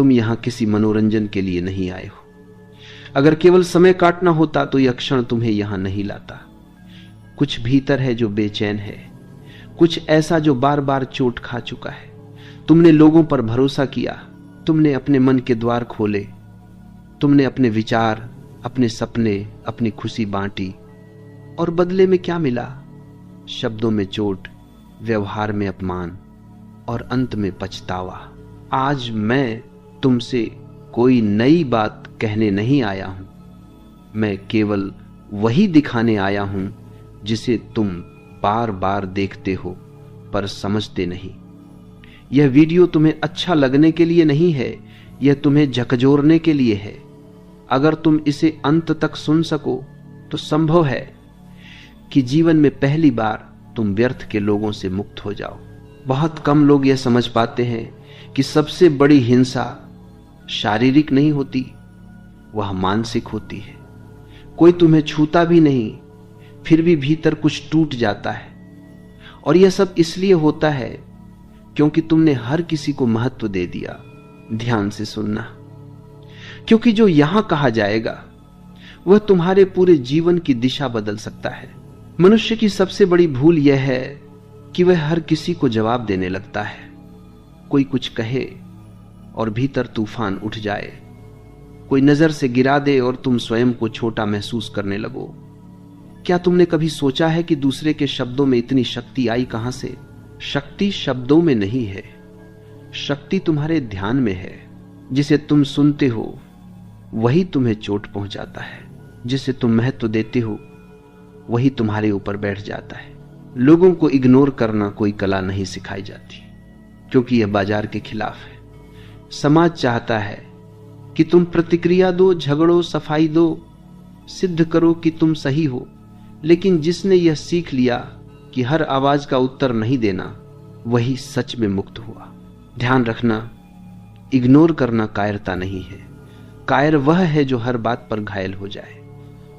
तुम यहां किसी मनोरंजन के लिए नहीं आए हो। अगर केवल समय काटना होता तो यह क्षण तुम्हें यहां नहीं लाता। कुछ भीतर है जो बेचैन है, कुछ ऐसा जो बार बार चोट खा चुका है। तुमने लोगों पर भरोसा किया, तुमने अपने मन के द्वार खोले, तुमने अपने विचार, अपने सपने, अपनी खुशी बांटी, और बदले में क्या मिला? शब्दों में चोट, व्यवहार में अपमान और अंत में पछतावा। आज मैं तुमसे कोई नई बात कहने नहीं आया हूं, मैं केवल वही दिखाने आया हूं जिसे तुम बार बार देखते हो पर समझते नहीं। यह वीडियो तुम्हें अच्छा लगने के लिए नहीं है, यह तुम्हें झकझोरने के लिए है। अगर तुम इसे अंत तक सुन सको तो संभव है कि जीवन में पहली बार तुम व्यर्थ के लोगों से मुक्त हो जाओ। बहुत कम लोग यह समझ पाते हैं कि सबसे बड़ी हिंसा शारीरिक नहीं होती, वह मानसिक होती है। कोई तुम्हें छूता भी नहीं, फिर भी भीतर कुछ टूट जाता है। और यह सब इसलिए होता है क्योंकि तुमने हर किसी को महत्व दे दिया। ध्यान से सुनना, क्योंकि जो यहां कहा जाएगा वह तुम्हारे पूरे जीवन की दिशा बदल सकता है। मनुष्य की सबसे बड़ी भूल यह है कि वह हर किसी को जवाब देने लगता है। कोई कुछ कहे और भीतर तूफान उठ जाए, कोई नजर से गिरा दे और तुम स्वयं को छोटा महसूस करने लगो। क्या तुमने कभी सोचा है कि दूसरे के शब्दों में इतनी शक्ति आई कहां से? शक्ति शब्दों में नहीं है, शक्ति तुम्हारे ध्यान में है। जिसे तुम सुनते हो वही तुम्हें चोट पहुंचाता है, जिसे तुम महत्व देते हो वही तुम्हारे ऊपर बैठ जाता है। लोगों को इग्नोर करना कोई कला नहीं सिखाई जाती, क्योंकि यह बाजार के खिलाफ है। समाज चाहता है कि तुम प्रतिक्रिया दो, झगड़ो, सफाई दो, सिद्ध करो कि तुम सही हो। लेकिन जिसने यह सीख लिया कि हर आवाज का उत्तर नहीं देना, वही सच में मुक्त हुआ। ध्यान रखना, इग्नोर करना कायरता नहीं है। कायर वह है जो हर बात पर घायल हो जाए।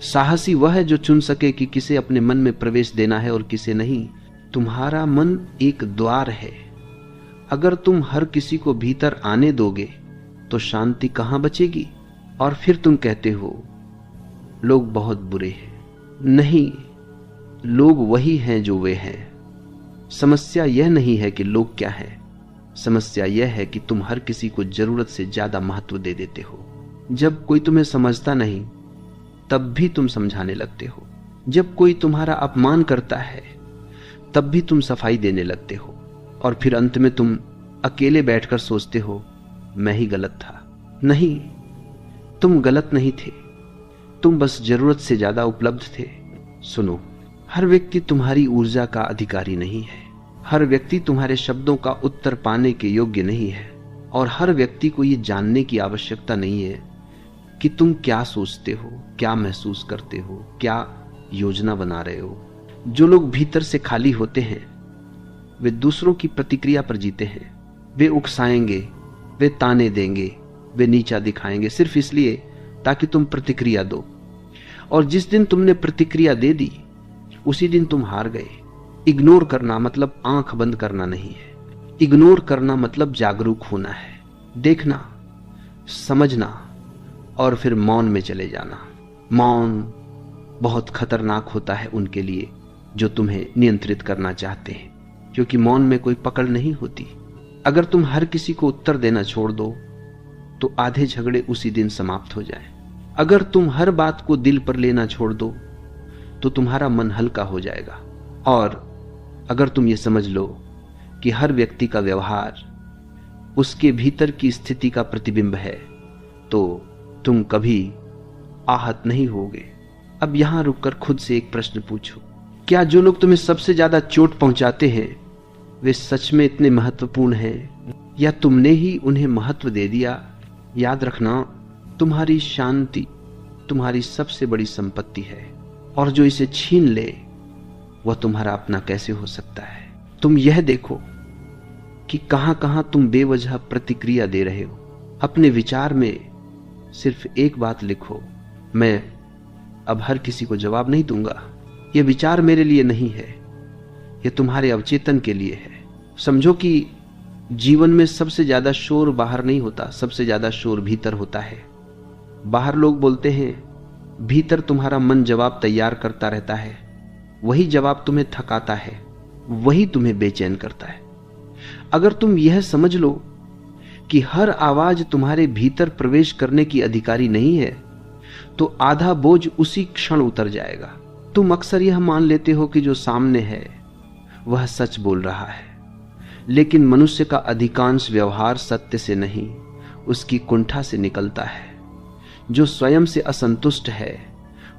साहसी वह है जो चुन सके कि किसे अपने मन में प्रवेश देना है और किसे नहीं। तुम्हारा मन एक द्वार है, अगर तुम हर किसी को भीतर आने दोगे तो शांति कहां बचेगी? और फिर तुम कहते हो लोग बहुत बुरे हैं। नहीं, लोग वही हैं जो वे हैं। समस्या यह नहीं है कि लोग क्या है, समस्या यह है कि तुम हर किसी को जरूरत से ज्यादा महत्व दे देते हो। जब कोई तुम्हें समझता नहीं तब भी तुम समझाने लगते हो। जब कोई तुम्हारा अपमान करता है तब भी तुम सफाई देने लगते हो। और फिर अंत में तुम अकेले बैठकर सोचते हो मैं ही गलत था। नहीं, तुम गलत नहीं थे, तुम बस जरूरत से ज्यादा उपलब्ध थे। सुनो, हर व्यक्ति तुम्हारी ऊर्जा का अधिकारी नहीं है, हर व्यक्ति तुम्हारे शब्दों का उत्तर पाने के योग्य नहीं है, और हर व्यक्ति को यह जानने की आवश्यकता नहीं है कि तुम क्या सोचते हो, क्या महसूस करते हो, क्या योजना बना रहे हो। जो लोग भीतर से खाली होते हैं वे दूसरों की प्रतिक्रिया पर जीते हैं। वे उकसाएंगे, वे ताने देंगे, वे नीचा दिखाएंगे सिर्फ इसलिए ताकि तुम प्रतिक्रिया दो। और जिस दिन तुमने प्रतिक्रिया दे दी उसी दिन तुम हार गए। इग्नोर करना मतलब आंख बंद करना नहीं है, इग्नोर करना मतलब जागरूक होना है, देखना, समझना और फिर मौन में चले जाना। मौन बहुत खतरनाक होता है उनके लिए जो तुम्हें नियंत्रित करना चाहते हैं, क्योंकि मौन में कोई पकड़ नहीं होती। अगर तुम हर किसी को उत्तर देना छोड़ दो तो आधे झगड़े उसी दिन समाप्त हो जाएं। अगर तुम हर बात को दिल पर लेना छोड़ दो तो तुम्हारा मन हल्का हो जाएगा। और अगर तुम ये समझ लो कि हर व्यक्ति का व्यवहार उसके भीतर की स्थिति का प्रतिबिंब है तो तुम कभी आहत नहीं होगे। अब यहां रुककर खुद से एक प्रश्न पूछो, क्या जो लोग तुम्हें सबसे ज्यादा चोट पहुंचाते हैं वे सच में इतने महत्वपूर्ण हैं या तुमने ही उन्हें महत्व दे दिया? याद रखना, तुम्हारी शांति तुम्हारी सबसे बड़ी संपत्ति है, और जो इसे छीन ले वह तुम्हारा अपना कैसे हो सकता है? तुम यह देखो कि कहां कहां तुम बेवजह प्रतिक्रिया दे रहे हो। अपने विचार में सिर्फ एक बात लिखो, मैं अब हर किसी को जवाब नहीं दूंगा। यह विचार मेरे लिए नहीं है, यह तुम्हारे अवचेतन के लिए है। समझो कि जीवन में सबसे ज्यादा शोर बाहर नहीं होता, सबसे ज्यादा शोर भीतर होता है। बाहर लोग बोलते हैं, भीतर तुम्हारा मन जवाब तैयार करता रहता है, वही जवाब तुम्हें थकाता है, वही तुम्हें बेचैन करता है। अगर तुम यह समझ लो कि हर आवाज तुम्हारे भीतर प्रवेश करने की अधिकारी नहीं है, तो आधा बोझ उसी क्षण उतर जाएगा। तुम अक्सर यह मान लेते हो कि जो सामने है वह सच बोल रहा है, लेकिन मनुष्य का अधिकांश व्यवहार सत्य से नहीं, उसकी कुंठा से निकलता है। जो स्वयं से असंतुष्ट है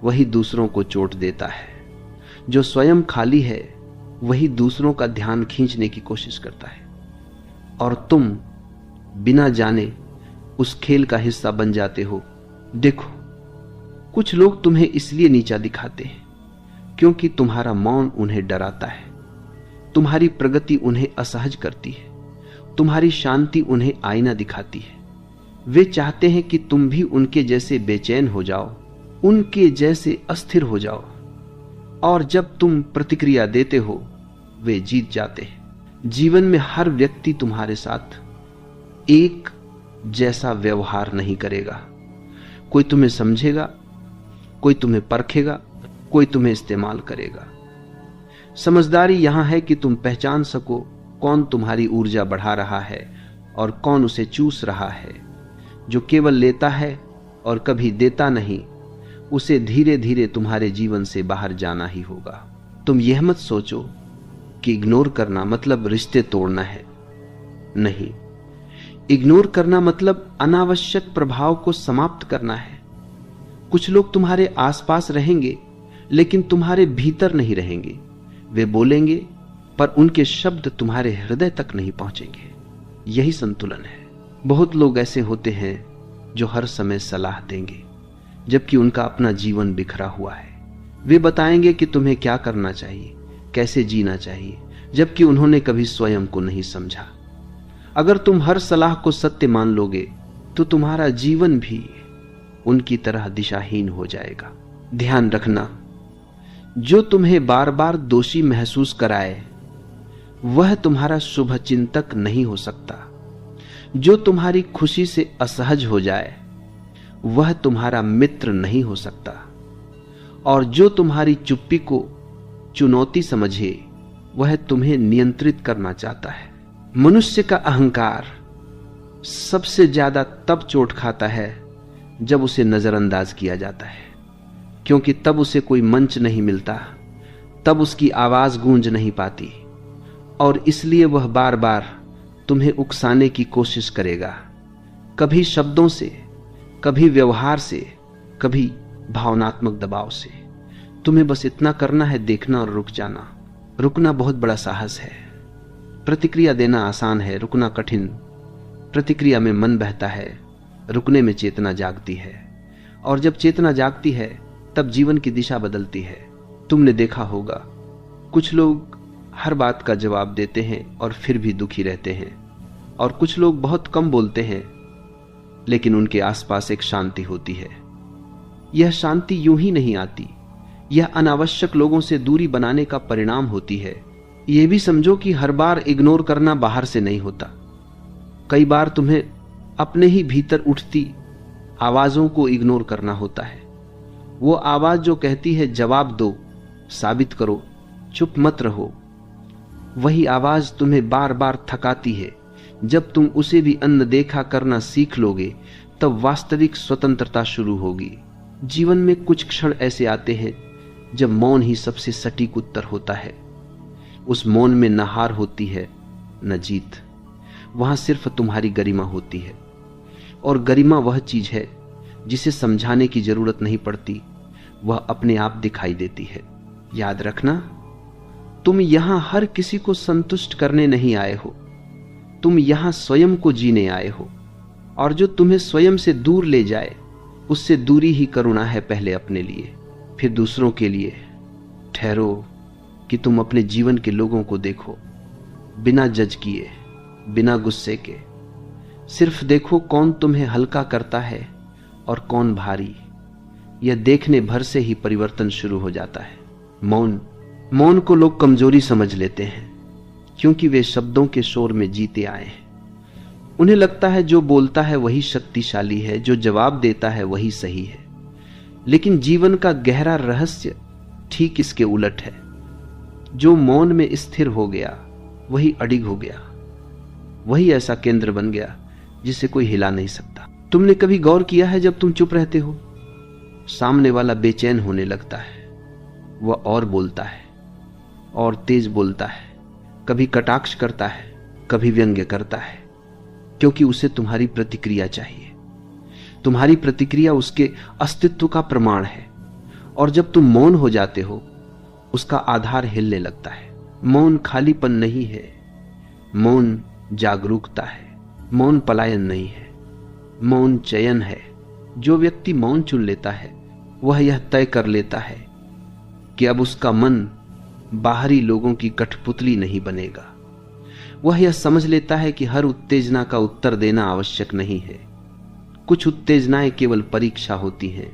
वही दूसरों को चोट देता है, जो स्वयं खाली है वही दूसरों का ध्यान खींचने की कोशिश करता है, और तुम बिना जाने उस खेल का हिस्सा बन जाते हो। देखो, कुछ लोग तुम्हें इसलिए नीचा दिखाते हैं क्योंकि तुम्हारा मौन उन्हें डराता है, तुम्हारी प्रगति उन्हें असहज करती है, तुम्हारी शांति उन्हें आईना दिखाती है। वे चाहते हैं कि तुम भी उनके जैसे बेचैन हो जाओ, उनके जैसे अस्थिर हो जाओ, और जब तुम प्रतिक्रिया देते हो वे जीत जाते हैं। जीवन में हर व्यक्ति तुम्हारे साथ एक जैसा व्यवहार नहीं करेगा। कोई तुम्हें समझेगा, कोई तुम्हें परखेगा, कोई तुम्हें इस्तेमाल करेगा। समझदारी यहां है कि तुम पहचान सको कौन तुम्हारी ऊर्जा बढ़ा रहा है और कौन उसे चूस रहा है। जो केवल लेता है और कभी देता नहीं, उसे धीरे धीरे तुम्हारे जीवन से बाहर जाना ही होगा। तुम यह मत सोचो कि इग्नोर करना मतलब रिश्ते तोड़ना है। नहीं, इग्नोर करना मतलब अनावश्यक प्रभाव को समाप्त करना है। कुछ लोग तुम्हारे आसपास रहेंगे लेकिन तुम्हारे भीतर नहीं रहेंगे। वे बोलेंगे पर उनके शब्द तुम्हारे हृदय तक नहीं पहुंचेंगे। यही संतुलन है। बहुत लोग ऐसे होते हैं जो हर समय सलाह देंगे जबकि उनका अपना जीवन बिखरा हुआ है। वे बताएंगे कि तुम्हें क्या करना चाहिए, कैसे जीना चाहिए, जबकि उन्होंने कभी स्वयं को नहीं समझा। अगर तुम हर सलाह को सत्य मान लोगे तो तुम्हारा जीवन भी उनकी तरह दिशाहीन हो जाएगा। ध्यान रखना, जो तुम्हें बार बार दोषी महसूस कराए वह तुम्हारा शुभ चिंतक नहीं हो सकता। जो तुम्हारी खुशी से असहज हो जाए वह तुम्हारा मित्र नहीं हो सकता, और जो तुम्हारी चुप्पी को चुनौती समझे वह तुम्हें नियंत्रित करना चाहता है। मनुष्य का अहंकार सबसे ज्यादा तब चोट खाता है जब उसे नजरअंदाज किया जाता है, क्योंकि तब उसे कोई मंच नहीं मिलता, तब उसकी आवाज गूंज नहीं पाती, और इसलिए वह बार बार तुम्हें उकसाने की कोशिश करेगा, कभी शब्दों से, कभी व्यवहार से, कभी भावनात्मक दबाव से। तुम्हें बस इतना करना है, देखना और रुक जाना। रुकना बहुत बड़ा साहस है। प्रतिक्रिया देना आसान है, रुकना कठिन। प्रतिक्रिया में मन बहता है, रुकने में चेतना जागती है, और जब चेतना जागती है तब जीवन की दिशा बदलती है। तुमने देखा होगा कुछ लोग हर बात का जवाब देते हैं और फिर भी दुखी रहते हैं, और कुछ लोग बहुत कम बोलते हैं लेकिन उनके आसपास एक शांति होती है। यह शांति यूं ही नहीं आती, यह अनावश्यक लोगों से दूरी बनाने का परिणाम होती है। यह भी समझो कि हर बार इग्नोर करना बाहर से नहीं होता। कई बार तुम्हें अपने ही भीतर उठती आवाजों को इग्नोर करना होता है। वो आवाज जो कहती है जवाब दो, साबित करो, चुप मत रहो, वही आवाज तुम्हें बार बार थकाती है। जब तुम उसे भी अनदेखा करना सीख लोगे तब वास्तविक स्वतंत्रता शुरू होगी। जीवन में कुछ क्षण ऐसे आते हैं जब मौन ही सबसे सटीक उत्तर होता है। उस मौन में न हार होती है न जीत, वहां सिर्फ तुम्हारी गरिमा होती है, और गरिमा वह चीज है जिसे समझाने की जरूरत नहीं पड़ती, वह अपने आप दिखाई देती है। याद रखना, तुम यहां हर किसी को संतुष्ट करने नहीं आए हो, तुम यहां स्वयं को जीने आए हो, और जो तुम्हें स्वयं से दूर ले जाए उससे दूरी ही करुणा है। पहले अपने लिए फिर दूसरों के लिए। ठहरो कि तुम अपने जीवन के लोगों को देखो, बिना जज किए, बिना गुस्से के। सिर्फ देखो कौन तुम्हें हल्का करता है और कौन भारी। यह देखने भर से ही परिवर्तन शुरू हो जाता है। मौन को लोग कमजोरी समझ लेते हैं क्योंकि वे शब्दों के शोर में जीते आए हैं। उन्हें लगता है जो बोलता है वही शक्तिशाली है, जो जवाब देता है वही सही है। लेकिन जीवन का गहरा रहस्य ठीक इसके उलट है। जो मौन में स्थिर हो गया वही अडिग हो गया, वही ऐसा केंद्र बन गया जिसे कोई हिला नहीं सकता। तुमने कभी गौर किया है जब तुम चुप रहते हो, सामने वाला बेचैन होने लगता है, वह और बोलता है और तेज बोलता है, कभी कटाक्ष करता है, कभी व्यंग्य करता है, क्योंकि उसे तुम्हारी प्रतिक्रिया चाहिए। तुम्हारी प्रतिक्रिया उसके अस्तित्व का प्रमाण है। और जब तुम मौन हो जाते हो उसका आधार हिलने लगता है। मौन खालीपन नहीं है, मौन जागरूकता है। मौन पलायन नहीं है, मौन चयन है। जो व्यक्ति मौन चुन लेता है वह यह तय कर लेता है कि अब उसका मन बाहरी लोगों की कठपुतली नहीं बनेगा। वह यह समझ लेता है कि हर उत्तेजना का उत्तर देना आवश्यक नहीं है। कुछ उत्तेजनाएं केवल परीक्षा होती हैं,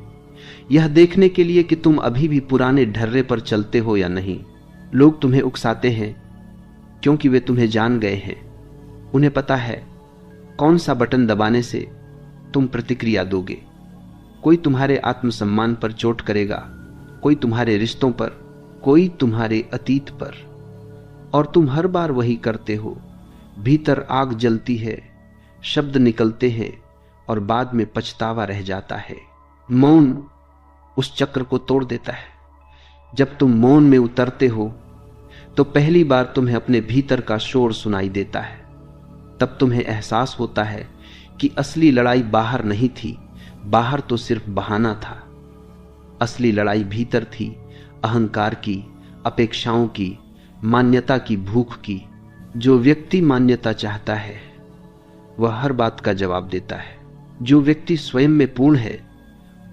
यह देखने के लिए कि तुम अभी भी पुराने ढर्रे पर चलते हो या नहीं। लोग तुम्हें उकसाते हैं क्योंकि वे तुम्हें जान गए हैं। उन्हें पता है कौन सा बटन दबाने से तुम प्रतिक्रिया दोगे। कोई तुम्हारे आत्मसम्मान पर चोट करेगा, कोई तुम्हारे रिश्तों पर, कोई तुम्हारे अतीत पर, और तुम हर बार वही करते हो। भीतर आग जलती है, शब्द निकलते हैं और बाद में पछतावा रह जाता है। मौन उस चक्र को तोड़ देता है। जब तुम मौन में उतरते हो तो पहली बार तुम्हें अपने भीतर का शोर सुनाई देता है। तब तुम्हें एहसास होता है कि असली लड़ाई बाहर नहीं थी, बाहर तो सिर्फ बहाना था। असली लड़ाई भीतर थी, अहंकार की, अपेक्षाओं की, मान्यता की भूख की। जो व्यक्ति मान्यता चाहता है वह हर बात का जवाब देता है। जो व्यक्ति स्वयं में पूर्ण है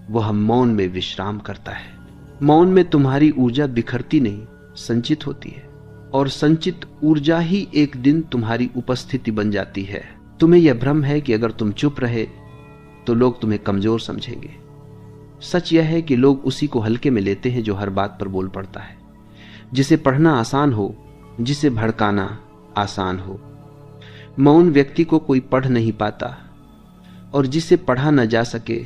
वह मौन में विश्राम करता है। मौन में तुम्हारी ऊर्जा बिखरती नहीं, संचित होती है, और संचित ऊर्जा ही एक दिन तुम्हारी उपस्थिति बन जाती है। तुम्हें यह भ्रम है कि अगर तुम चुप रहे तो लोग तुम्हें कमजोर समझेंगे। सच यह है कि लोग उसी को हल्के में लेते हैं जो हर बात पर बोल पड़ता है, जिसे पढ़ना आसान हो, जिसे भड़काना आसान हो। मौन व्यक्ति को कोई पढ़ नहीं पाता, और जिसे पढ़ा न जा सके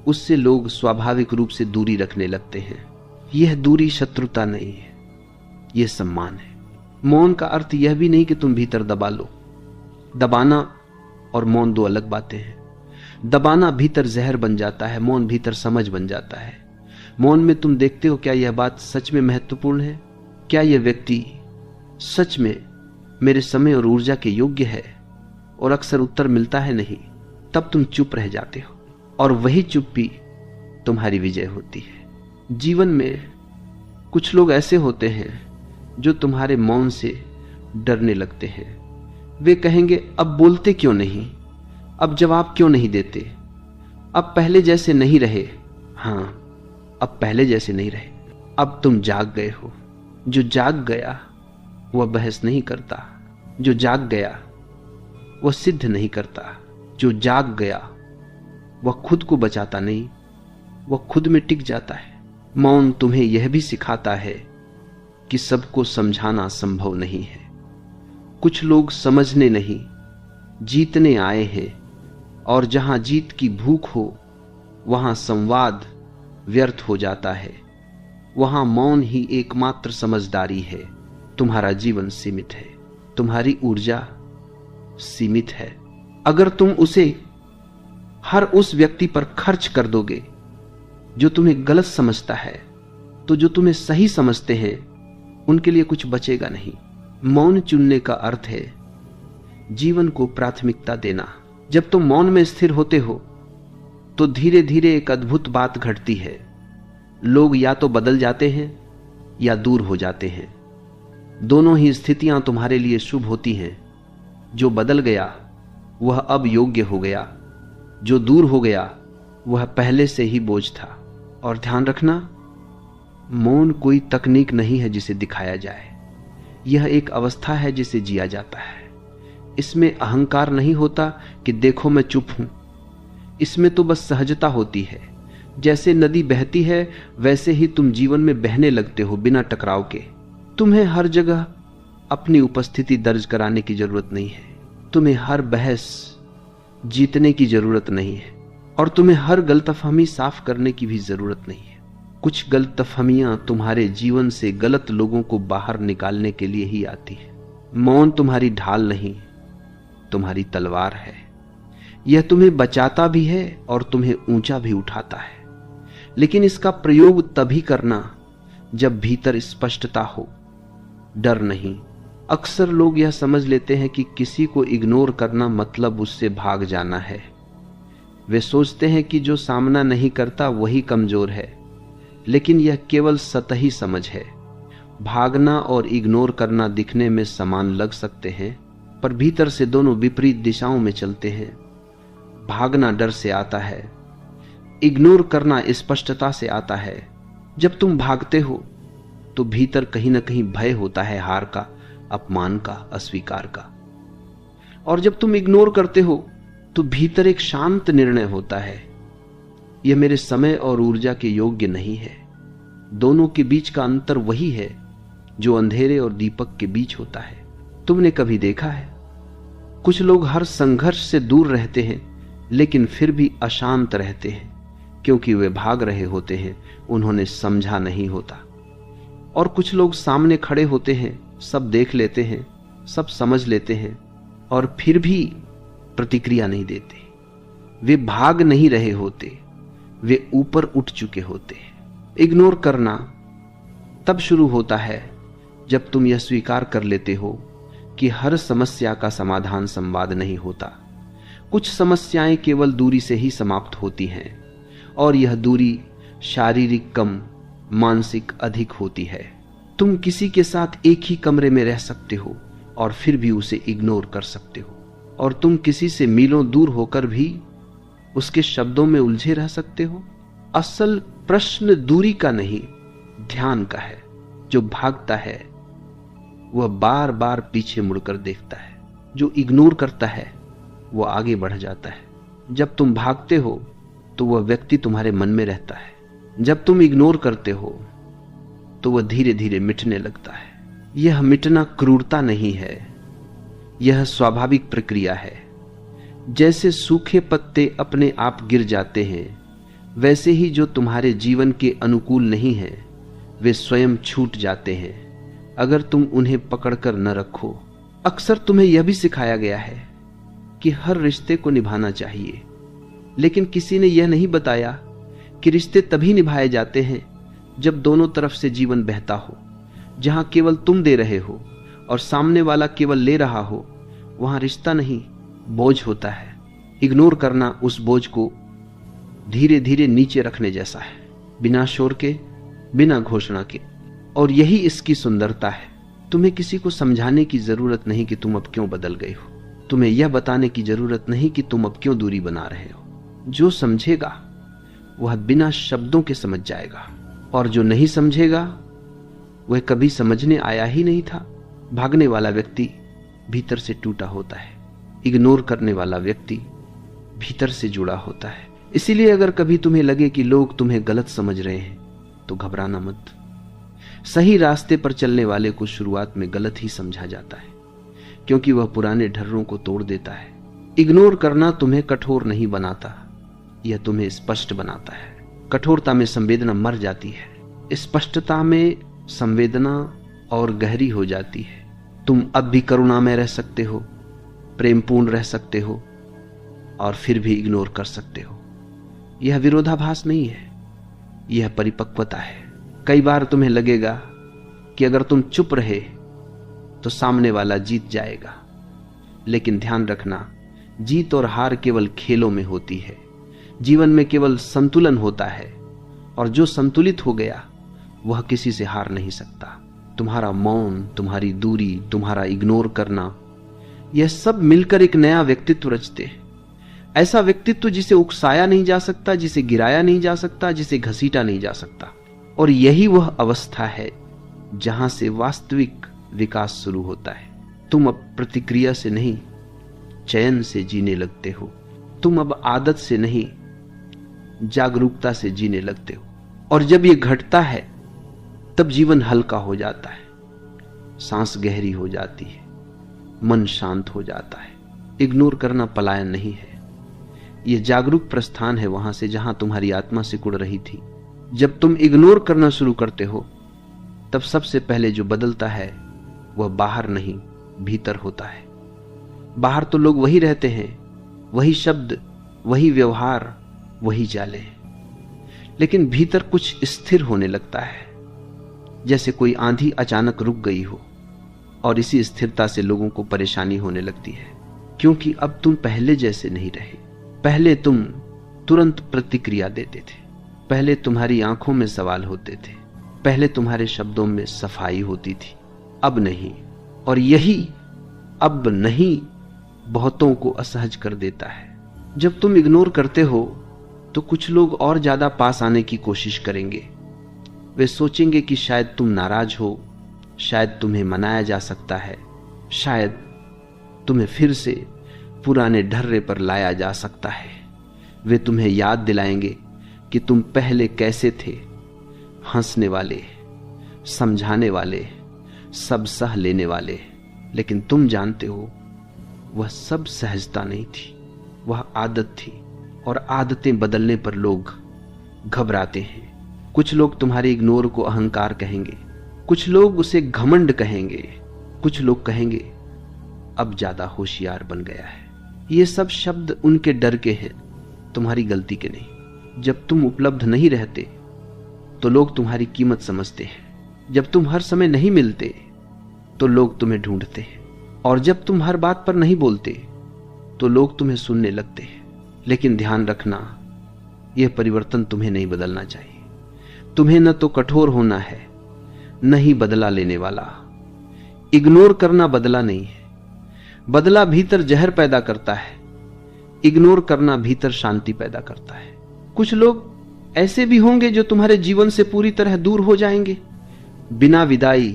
उससे लोग स्वाभाविक रूप से दूरी रखने लगते हैं। यह दूरी शत्रुता नहीं है, यह सम्मान है। मौन का अर्थ यह भी नहीं कि तुम भीतर दबा लो। दबाना और मौन दो अलग बातें हैं। दबाना भीतर जहर बन जाता है, मौन भीतर समझ बन जाता है। मौन में तुम देखते हो क्या यह बात सच में महत्वपूर्ण है, क्या यह व्यक्ति सच में मेरे समय और ऊर्जा के योग्य है, और अक्सर उत्तर मिलता है नहीं। तब तुम चुप रह जाते हो, और वही चुप्पी तुम्हारी विजय होती है। जीवन में कुछ लोग ऐसे होते हैं जो तुम्हारे मौन से डरने लगते हैं। वे कहेंगे अब बोलते क्यों नहीं, अब जवाब क्यों नहीं देते, अब पहले जैसे नहीं रहे। हाँ, अब पहले जैसे नहीं रहे, अब तुम जाग गए हो। जो जाग गया वह बहस नहीं करता, जो जाग गया वह सिद्ध नहीं करता, जो जाग गया वह खुद को बचाता नहीं, वह खुद में टिक जाता है। मौन तुम्हें यह भी सिखाता है कि सबको समझाना संभव नहीं है। कुछ लोग समझने नहीं, जीतने आए हैं, और जहां जीत की भूख हो वहां संवाद व्यर्थ हो जाता है। वहां मौन ही एकमात्र समझदारी है। तुम्हारा जीवन सीमित है, तुम्हारी ऊर्जा सीमित है। अगर तुम उसे हर उस व्यक्ति पर खर्च कर दोगे जो तुम्हें गलत समझता है, तो जो तुम्हें सही समझते हैं उनके लिए कुछ बचेगा नहीं। मौन चुनने का अर्थ है जीवन को प्राथमिकता देना। जब तुम मौन में स्थिर होते हो तो धीरे धीरे एक अद्भुत बात घटती है। लोग या तो बदल जाते हैं या दूर हो जाते हैं। दोनों ही स्थितियां तुम्हारे लिए शुभ होती हैं। जो बदल गया वह अब योग्य हो गया, जो दूर हो गया वह पहले से ही बोझ था। और ध्यान रखना, मौन कोई तकनीक नहीं है जिसे दिखाया जाए, यह एक अवस्था है जिसे जिया जाता है। इसमें अहंकार नहीं होता कि देखो मैं चुप हूं, इसमें तो बस सहजता होती है। जैसे नदी बहती है वैसे ही तुम जीवन में बहने लगते हो बिना टकराव के। तुम्हें हर जगह अपनी उपस्थिति दर्ज कराने की जरूरत नहीं है। तुम्हें हर बहस जीतने की जरूरत नहीं है और तुम्हें हर गलतफहमी साफ करने की भी जरूरत नहीं है। कुछ गलतफहमियां तुम्हारे जीवन से गलत लोगों को बाहर निकालने के लिए ही आती है। मौन तुम्हारी ढाल नहीं, तुम्हारी तलवार है। यह तुम्हें बचाता भी है और तुम्हें ऊंचा भी उठाता है, लेकिन इसका प्रयोग तभी करना जब भीतर स्पष्टता हो, डर नहीं। अक्सर लोग यह समझ लेते हैं कि किसी को इग्नोर करना मतलब उससे भाग जाना है। वे सोचते हैं कि जो सामना नहीं करता वही कमजोर है, लेकिन यह केवल सतही समझ है। भागना और इग्नोर करना दिखने में समान लग सकते हैं, पर भीतर से दोनों विपरीत दिशाओं में चलते हैं। भागना डर से आता है, इग्नोर करना स्पष्टता से आता है। जब तुम भागते हो तो भीतर कहीं ना कहीं भय होता है, हार का, अपमान का, अस्वीकार का। और जब तुम इग्नोर करते हो तो भीतर एक शांत निर्णय होता है, यह मेरे समय और ऊर्जा के योग्य नहीं है। दोनों के बीच का अंतर वही है जो अंधेरे और दीपक के बीच होता है। तुमने कभी देखा है, कुछ लोग हर संघर्ष से दूर रहते हैं लेकिन फिर भी अशांत रहते हैं, क्योंकि वे भाग रहे होते हैं, उन्होंने समझा नहीं होता। और कुछ लोग सामने खड़े होते हैं, सब देख लेते हैं, सब समझ लेते हैं और फिर भी प्रतिक्रिया नहीं देते। वे भाग नहीं रहे होते, वे ऊपर उठ चुके होते हैं। इग्नोर करना तब शुरू होता है जब तुम यह स्वीकार कर लेते हो कि हर समस्या का समाधान संवाद नहीं होता। कुछ समस्याएं केवल दूरी से ही समाप्त होती हैं और यह दूरी शारीरिक कम, मानसिक अधिक होती है। तुम किसी के साथ एक ही कमरे में रह सकते हो और फिर भी उसे इग्नोर कर सकते हो, और तुम किसी से मीलों दूर होकर भी उसके शब्दों में उलझे रह सकते हो। असल प्रश्न दूरी का नहीं, ध्यान का है। जो भागता है वह बार बार पीछे मुड़कर देखता है, जो इग्नोर करता है वह आगे बढ़ जाता है। जब तुम भागते हो तो वह व्यक्ति तुम्हारे मन में रहता है, जब तुम इग्नोर करते हो तो वह धीरे धीरे मिटने लगता है। यह मिटना क्रूरता नहीं है, यह स्वाभाविक प्रक्रिया है। जैसे सूखे पत्ते अपने आप गिर जाते हैं, वैसे ही जो तुम्हारे जीवन के अनुकूल नहीं है वे स्वयं छूट जाते हैं अगर तुम उन्हें पकड़कर न रखो। अक्सर तुम्हें यह भी सिखाया गया है कि हर रिश्ते को निभाना चाहिए, लेकिन किसी ने यह नहीं बताया कि रिश्ते तभी निभाए जाते हैं जब दोनों तरफ से जीवन बहता हो। जहां केवल तुम दे रहे हो और सामने वाला केवल ले रहा हो, वहां रिश्ता नहीं, बोझ होता है। इग्नोर करना उस बोझ को धीरे धीरे नीचे रखने जैसा है, बिना शोर के, बिना घोषणा के। और यही इसकी सुंदरता है। तुम्हें किसी को समझाने की जरूरत नहीं कि तुम अब क्यों बदल गए हो। तुम्हें यह बताने की जरूरत नहीं कि तुम अब क्यों दूरी बना रहे हो। जो समझेगा वह बिना शब्दों के समझ जाएगा, और जो नहीं समझेगा वह कभी समझने आया ही नहीं था। भागने वाला व्यक्ति भीतर से टूटा होता है, इग्नोर करने वाला व्यक्ति भीतर से जुड़ा होता है। इसीलिए अगर कभी तुम्हें लगे कि लोग तुम्हें गलत समझ रहे हैं तो घबराना मत। सही रास्ते पर चलने वाले को शुरुआत में गलत ही समझा जाता है, क्योंकि वह पुराने ढर्रों को तोड़ देता है। इग्नोर करना तुम्हें कठोर नहीं बनाता, यह तुम्हें स्पष्ट बनाता है। कठोरता में संवेदना मर जाती है, स्पष्टता में संवेदना और गहरी हो जाती है। तुम अब भी करुणा में रह सकते हो, प्रेमपूर्ण रह सकते हो और फिर भी इग्नोर कर सकते हो। यह विरोधाभास नहीं है, यह परिपक्वता है। कई बार तुम्हें लगेगा कि अगर तुम चुप रहे तो सामने वाला जीत जाएगा, लेकिन ध्यान रखना, जीत और हार केवल खेलों में होती है। जीवन में केवल संतुलन होता है, और जो संतुलित हो गया वह किसी से हार नहीं सकता। तुम्हारा मौन, तुम्हारी दूरी, तुम्हारा इग्नोर करना, यह सब मिलकर एक नया व्यक्तित्व रचते हैं। ऐसा व्यक्तित्व जिसे उकसाया नहीं जा सकता, जिसे गिराया नहीं जा सकता, जिसे घसीटा नहीं जा सकता। और यही वह अवस्था है जहां से वास्तविक विकास शुरू होता है। तुम अब प्रतिक्रिया से नहीं, चयन से जीने लगते हो। तुम अब आदत से नहीं, जागरूकता से जीने लगते हो। और जब यह घटता है तब जीवन हल्का हो जाता है, सांस गहरी हो जाती है, मन शांत हो जाता है। इग्नोर करना पलायन नहीं है, यह जागरूक प्रस्थान है वहां से जहां तुम्हारी आत्मा सिकुड़ रही थी। जब तुम इग्नोर करना शुरू करते हो तब सबसे पहले जो बदलता है वह बाहर नहीं भीतर होता है। बाहर तो लोग वही रहते हैं, वही शब्द, वही व्यवहार, वही जाले, लेकिन भीतर कुछ स्थिर होने लगता है, जैसे कोई आंधी अचानक रुक गई हो। और इसी स्थिरता से लोगों को परेशानी होने लगती है, क्योंकि अब तुम पहले जैसे नहीं रहे। पहले तुम तुरंत प्रतिक्रिया देते थे, पहले तुम्हारी आंखों में सवाल होते थे, पहले तुम्हारे शब्दों में सफाई होती थी, अब नहीं। और यही अब नहीं बहुतों को असहज कर देता है। जब तुम इग्नोर करते हो तो कुछ लोग और ज्यादा पास आने की कोशिश करेंगे। वे सोचेंगे कि शायद तुम नाराज हो, शायद तुम्हें मनाया जा सकता है, शायद तुम्हें फिर से पुराने ढर्रे पर लाया जा सकता है। वे तुम्हें याद दिलाएंगे कि तुम पहले कैसे थे, हंसने वाले, समझाने वाले, सब सह लेने वाले। लेकिन तुम जानते हो वह सब सहजता नहीं थी, वह आदत थी। और आदतें बदलने पर लोग घबराते हैं। कुछ लोग तुम्हारे इग्नोर को अहंकार कहेंगे, कुछ लोग उसे घमंड कहेंगे, कुछ लोग कहेंगे अब ज्यादा होशियार बन गया है। ये सब शब्द उनके डर के हैं, तुम्हारी गलती के नहीं। जब तुम उपलब्ध नहीं रहते तो लोग तुम्हारी कीमत समझते हैं। जब तुम हर समय नहीं मिलते तो लोग तुम्हें ढूंढते हैं। और जब तुम हर बात पर नहीं बोलते तो लोग तुम्हें सुनने लगते हैं। लेकिन ध्यान रखना, यह परिवर्तन तुम्हें नहीं बदलना चाहिए। तुम्हें न तो कठोर होना है, न ही बदला लेने वाला। इग्नोर करना बदला नहीं है, बदला भीतर जहर पैदा करता है, इग्नोर करना भीतर शांति पैदा करता है। कुछ लोग ऐसे भी होंगे जो तुम्हारे जीवन से पूरी तरह दूर हो जाएंगे, बिना विदाई,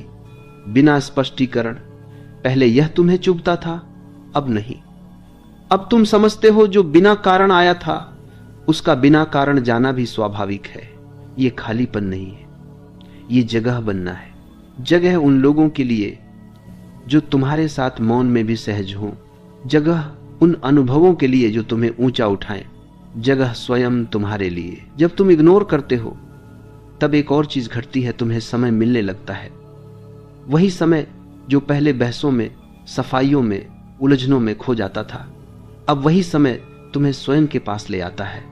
बिना स्पष्टीकरण। पहले यह तुम्हें चुभता था, अब नहीं। अब तुम समझते हो जो बिना कारण आया था उसका बिना कारण जाना भी स्वाभाविक है। यह खालीपन नहीं है, यह जगह बनना है। जगह उन लोगों के लिए जो तुम्हारे साथ मौन में भी सहज हो, जगह उन अनुभवों के लिए जो तुम्हें ऊंचा उठाएं, जगह स्वयं तुम्हारे लिए। जब तुम इग्नोर करते हो तब एक और चीज घटती है, तुम्हें समय मिलने लगता है। वही समय जो पहले बहसों में, सफाइयों में, उलझनों में खो जाता था, अब वही समय तुम्हें स्वयं के पास ले आता है।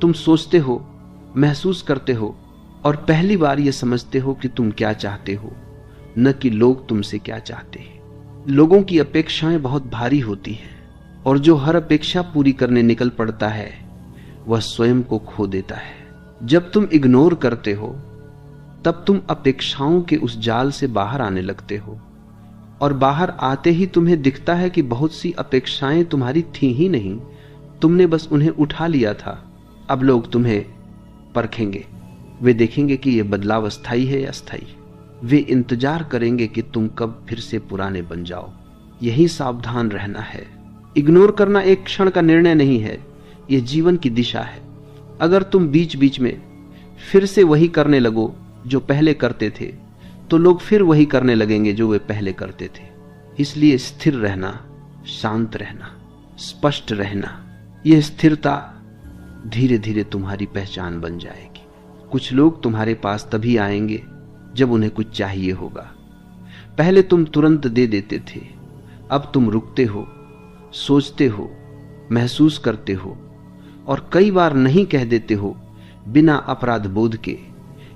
तुम सोचते हो, महसूस करते हो और पहली बार यह समझते हो कि तुम क्या चाहते हो, न कि लोग तुमसे क्या चाहते हैं। लोगों की अपेक्षाएं बहुत भारी होती हैं और जो हर अपेक्षा पूरी करने निकल पड़ता है वह स्वयं को खो देता है। जब तुम इग्नोर करते हो तब तुम अपेक्षाओं के उस जाल से बाहर आने लगते हो और बाहर आते ही तुम्हें दिखता है कि बहुत सी अपेक्षाएं तुम्हारी थी ही नहीं, तुमने बस उन्हें उठा लिया था। अब लोग तुम्हें परखेंगे, वे देखेंगे कि यह बदलाव अस्थायी है या स्थायी। वे इंतजार करेंगे कि तुम कब फिर से पुराने बन जाओ। यही सावधान रहना है। इग्नोर करना एक क्षण का निर्णय नहीं है, यह जीवन की दिशा है। अगर तुम बीच बीच में फिर से वही करने लगो जो पहले करते थे तो लोग फिर वही करने लगेंगे जो वे पहले करते थे। इसलिए स्थिर रहना, शांत रहना, स्पष्ट रहना, यह स्थिरता धीरे धीरे तुम्हारी पहचान बन जाएगी। कुछ लोग तुम्हारे पास तभी आएंगे जब उन्हें कुछ चाहिए होगा। पहले तुम तुरंत दे देते थे, अब तुम रुकते हो, सोचते हो, महसूस करते हो और कई बार नहीं कह देते हो बिना अपराध बोध के।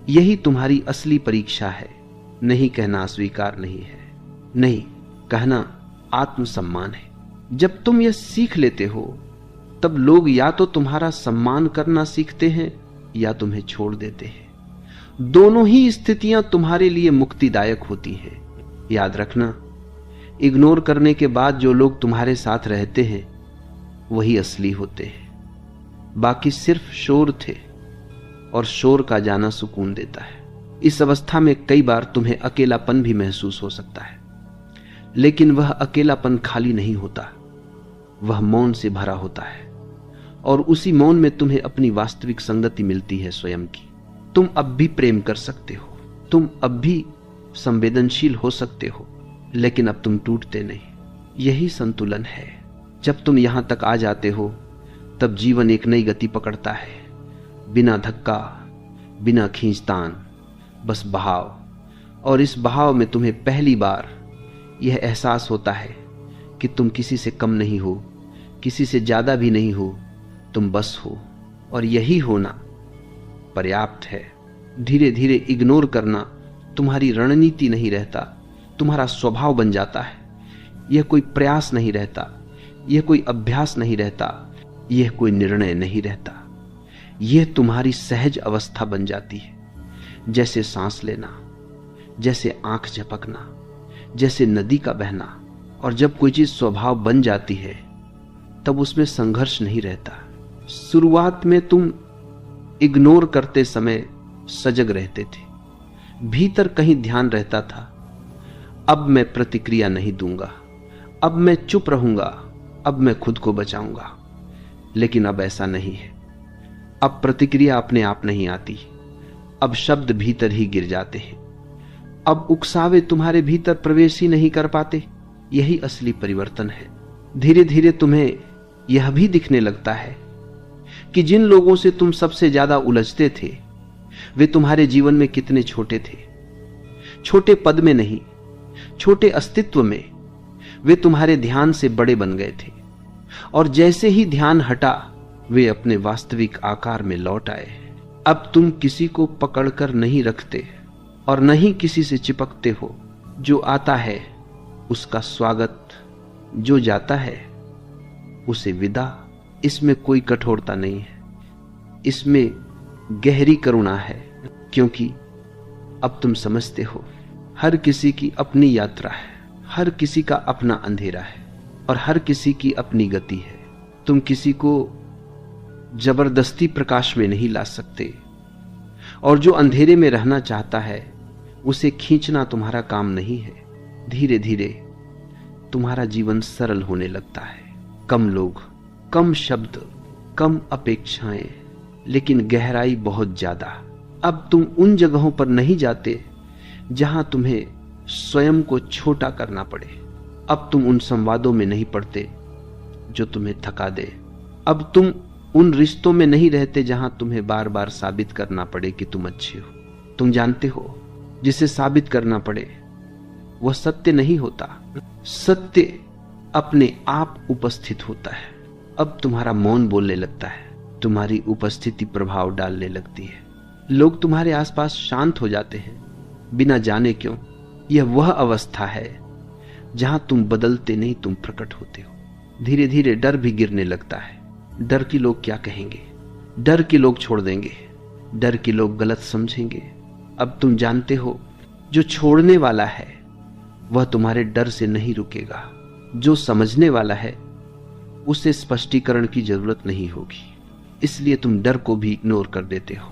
यही तुम्हारी असली परीक्षा है। नहीं कहना स्वीकार नहीं है, नहीं कहना आत्मसम्मान है। जब तुम यह सीख लेते हो तब लोग या तो तुम्हारा सम्मान करना सीखते हैं या तुम्हें छोड़ देते हैं। दोनों ही स्थितियां तुम्हारे लिए मुक्तिदायक होती हैं। याद रखना, इग्नोर करने के बाद जो लोग तुम्हारे साथ रहते हैं वही असली होते हैं। बाकी सिर्फ शोर थे और शोर का जाना सुकून देता है। इस अवस्था में कई बार तुम्हें अकेलापन भी महसूस हो सकता है, लेकिन वह अकेलापन खाली नहीं होता, वह मौन से भरा होता है और उसी मौन में तुम्हें अपनी वास्तविक संगति मिलती है स्वयं की। तुम अब भी प्रेम कर सकते हो, तुम अब भी संवेदनशील हो सकते हो, लेकिन अब तुम टूटते नहीं। यही संतुलन है। जब तुम यहां तक आ जाते हो तब जीवन एक नई गति पकड़ता है, बिना धक्का, बिना खींचतान, बस बहाव। और इस बहाव में तुम्हें पहली बार यह एहसास होता है कि तुम किसी से कम नहीं हो, किसी से ज्यादा भी नहीं हो, तुम बस हो। और यही होना पर्याप्त है। धीरे धीरे इग्नोर करना तुम्हारी रणनीति नहीं रहता, तुम्हारा स्वभाव बन जाता है। यह कोई प्रयास नहीं रहता, यह कोई अभ्यास नहीं रहता, यह कोई निर्णय नहीं रहता। यह तुम्हारी सहज अवस्था बन जाती है, जैसे सांस लेना, जैसे आंख झपकना, जैसे नदी का बहना। और जब कोई चीज स्वभाव बन जाती है तब उसमें संघर्ष नहीं रहता। शुरुआत में तुम इग्नोर करते समय सजग रहते थे, भीतर कहीं ध्यान रहता था, अब मैं प्रतिक्रिया नहीं दूंगा, अब मैं चुप रहूंगा, अब मैं खुद को बचाऊंगा। लेकिन अब ऐसा नहीं है। अब प्रतिक्रिया अपने आप नहीं आती, अब शब्द भीतर ही गिर जाते हैं। अब उकसावे तुम्हारे भीतर प्रवेश ही नहीं कर पाते। यही असली परिवर्तन है। धीरे धीरे तुम्हें यह भी दिखने लगता है कि जिन लोगों से तुम सबसे ज्यादा उलझते थे वे तुम्हारे जीवन में कितने छोटे थे। छोटे पद में नहीं, छोटे अस्तित्व में वे तुम्हारे ध्यान से बड़े बन गए थे। और जैसे ही ध्यान हटा वे अपने वास्तविक आकार में लौट आए। अब तुम किसी को पकड़कर नहीं रखते और न ही किसी से चिपकते हो। जो आता है उसका स्वागत, जो जाता है उसे विदा। इसमें कोई कठोरता नहीं है, इसमें गहरी करुणा है, क्योंकि अब तुम समझते हो हर किसी की अपनी यात्रा है, हर किसी का अपना अंधेरा है और हर किसी की अपनी गति है। तुम किसी को जबरदस्ती प्रकाश में नहीं ला सकते और जो अंधेरे में रहना चाहता है उसे खींचना तुम्हारा काम नहीं है। धीरे धीरे तुम्हारा जीवन सरल होने लगता है। कम लोग, कम शब्द, कम अपेक्षाएं, लेकिन गहराई बहुत ज्यादा। अब तुम उन जगहों पर नहीं जाते जहां तुम्हें स्वयं को छोटा करना पड़े। अब तुम उन संवादों में नहीं पड़ते जो तुम्हें थका दे। अब तुम उन रिश्तों में नहीं रहते जहां तुम्हें बार बार साबित करना पड़े कि तुम अच्छे हो। तुम जानते हो जिसे साबित करना पड़े वह सत्य नहीं होता, सत्य अपने आप उपस्थित होता है। अब तुम्हारा मौन बोलने लगता है, तुम्हारी उपस्थिति प्रभाव डालने लगती है। लोग तुम्हारे आसपास शांत हो जाते हैं बिना जाने क्यों। यह वह अवस्था है जहां तुम बदलते नहीं, तुम प्रकट होते हो। धीरे धीरे डर भी गिरने लगता है। डर कि लोग क्या कहेंगे, डर कि लोग छोड़ देंगे, डर कि लोग गलत समझेंगे। अब तुम जानते हो जो छोड़ने वाला है वह तुम्हारे डर से नहीं रुकेगा। जो समझने वाला है उसे स्पष्टीकरण की जरूरत नहीं होगी, इसलिए तुम डर को भी इग्नोर कर देते हो।